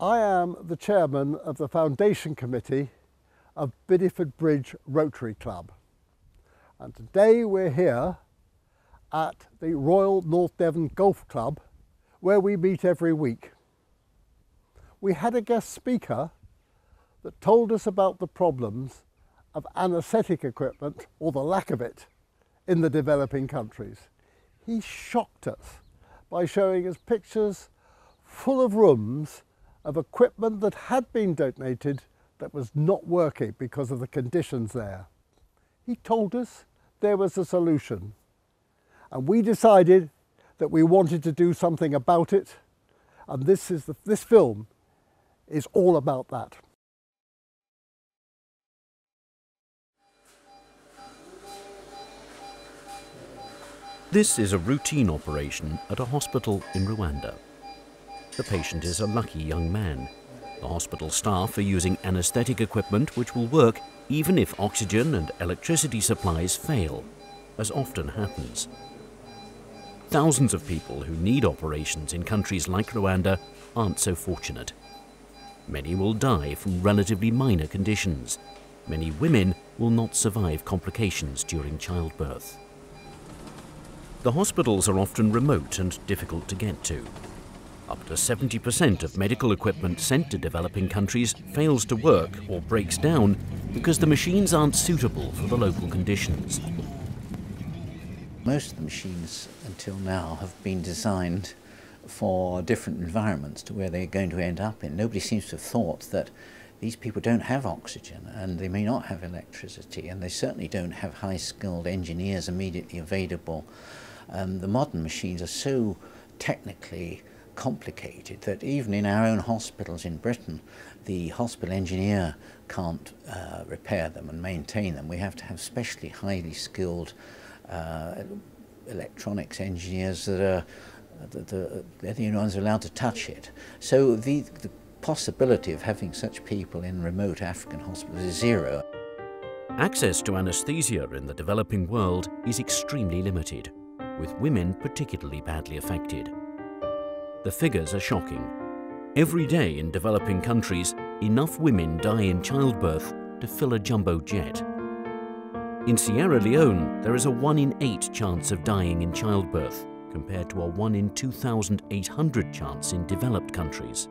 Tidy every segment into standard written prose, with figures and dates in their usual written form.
I am the chairman of the Foundation Committee of Bideford Bridge Rotary Club, and today we're here at the Royal North Devon Golf Club, where we meet every week. We had a guest speaker that told us about the problems of anaesthetic equipment, or the lack of it, in the developing countries. He shocked us by showing us pictures full of rooms of equipment that had been donated that was not working because of the conditions there. He told us there was a solution, and we decided that we wanted to do something about it, and this film is all about that. This is a routine operation at a hospital in Rwanda. The patient is a lucky young man. The hospital staff are using anaesthetic equipment which will work even if oxygen and electricity supplies fail, as often happens. Thousands of people who need operations in countries like Rwanda aren't so fortunate. Many will die from relatively minor conditions. Many women will not survive complications during childbirth. The hospitals are often remote and difficult to get to. Up to 70% of medical equipment sent to developing countries fails to work or breaks down because the machines aren't suitable for the local conditions. Most of the machines until now have been designed for different environments to where they're going to end up in. Nobody seems to have thought that these people don't have oxygen and they may not have electricity, and they certainly don't have high-skilled engineers immediately available. The modern machines are so technically complicated that even in our own hospitals in Britain, the hospital engineer can't repair them and maintain them. We have to have specially highly skilled electronics engineers that are they're the only ones allowed to touch it. So the possibility of having such people in remote African hospitals is zero. Access to anaesthesia in the developing world is extremely limited, with women particularly badly affected. The figures are shocking. Every day in developing countries, enough women die in childbirth to fill a jumbo jet. In Sierra Leone, there is a 1 in 8 chance of dying in childbirth, compared to a 1 in 2,800 chance in developed countries.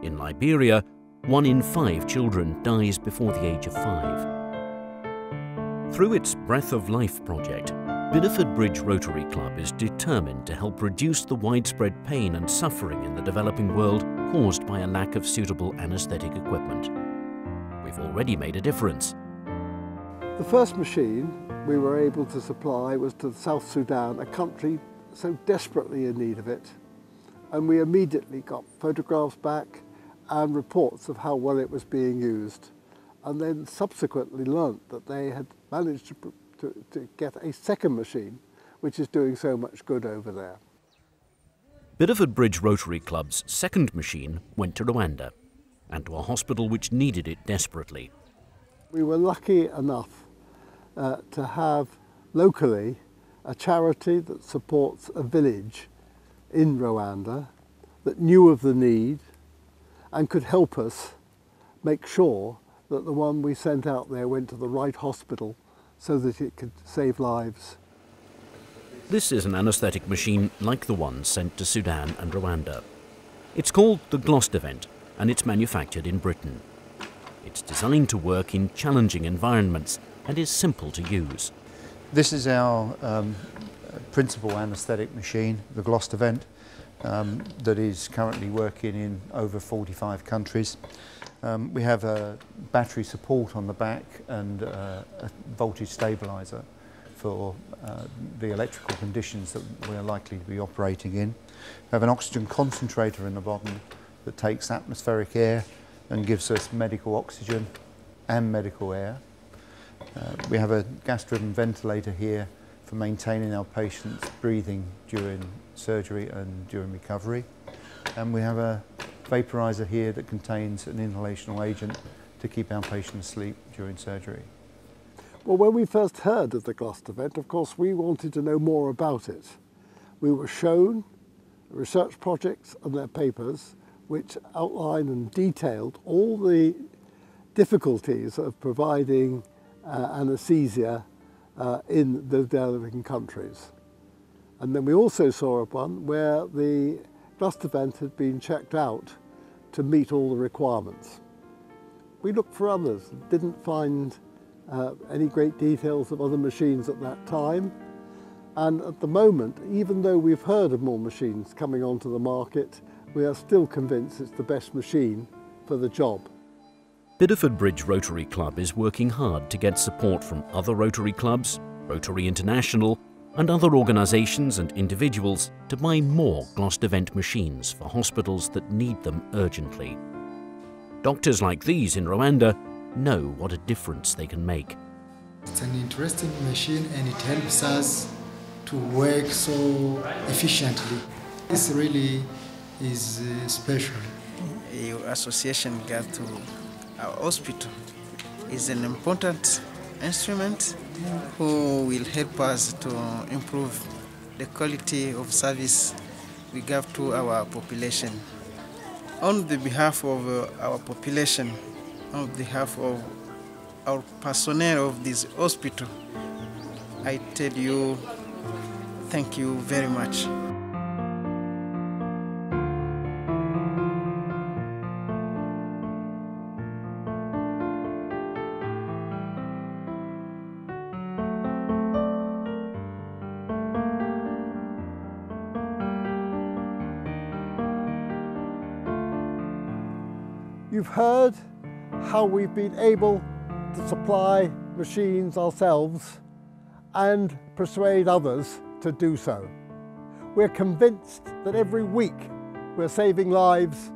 In Liberia, 1 in 5 children dies before the age of 5. Through its Breath of Life project, Bideford Bridge Rotary Club is determined to help reduce the widespread pain and suffering in the developing world caused by a lack of suitable anaesthetic equipment. We've already made a difference. The first machine we were able to supply was to South Sudan, a country so desperately in need of it, and we immediately got photographs back and reports of how well it was being used, and then subsequently learnt that they had managed to get a second machine which is doing so much good over there. Bideford Bridge Rotary Club's second machine went to Rwanda, and to a hospital which needed it desperately. We were lucky enough to have locally a charity that supports a village in Rwanda that knew of the need and could help us make sure that the one we sent out there went to the right hospital so that it could save lives. This is an anaesthetic machine like the one sent to Sudan and Rwanda. It's called the Gloucester, and it's manufactured in Britain. It's designed to work in challenging environments and is simple to use. This is our principal anaesthetic machine, the Gloucester, that is currently working in over 45 countries. We have a battery support on the back and a voltage stabiliser for the electrical conditions that we are likely to be operating in. We have an oxygen concentrator in the bottom that takes atmospheric air and gives us medical oxygen and medical air. We have a gas-driven ventilator here for maintaining our patients' breathing during surgery and during recovery. And we have a vaporizer here that contains an inhalational agent to keep our patients asleep during surgery. Well, when we first heard of the Gloucester event, of course, we wanted to know more about it. We were shown research projects and their papers which outlined and detailed all the difficulties of providing anaesthesia in the developing countries. And then we also saw one where the Gloucester vent had been checked out to meet all the requirements. We looked for others, didn't find any great details of other machines at that time. And at the moment, even though we've heard of more machines coming onto the market, we are still convinced it's the best machine for the job. Bideford Bridge Rotary Club is working hard to get support from other Rotary clubs, Rotary International, and other organisations and individuals to buy more Gloucester vent machines for hospitals that need them urgently. Doctors like these in Rwanda know what a difference they can make. It's an interesting machine and it helps us to work so efficiently. This really is special. Your association got to our hospital is an important instrument who will help us to improve the quality of service we give to our population. On the behalf of our population, on behalf of our personnel of this hospital, I tell you, thank you very much. You've heard how we've been able to supply machines ourselves and persuade others to do so. We're convinced that every week we're saving lives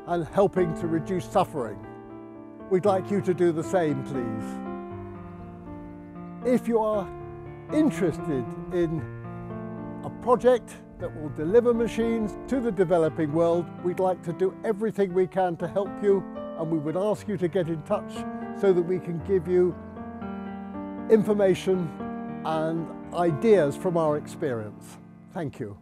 and helping to reduce suffering. We'd like you to do the same, please. If you are interested in a project that will deliver machines to the developing world, we'd like to do everything we can to help you, and we would ask you to get in touch so that we can give you information and ideas from our experience. Thank you.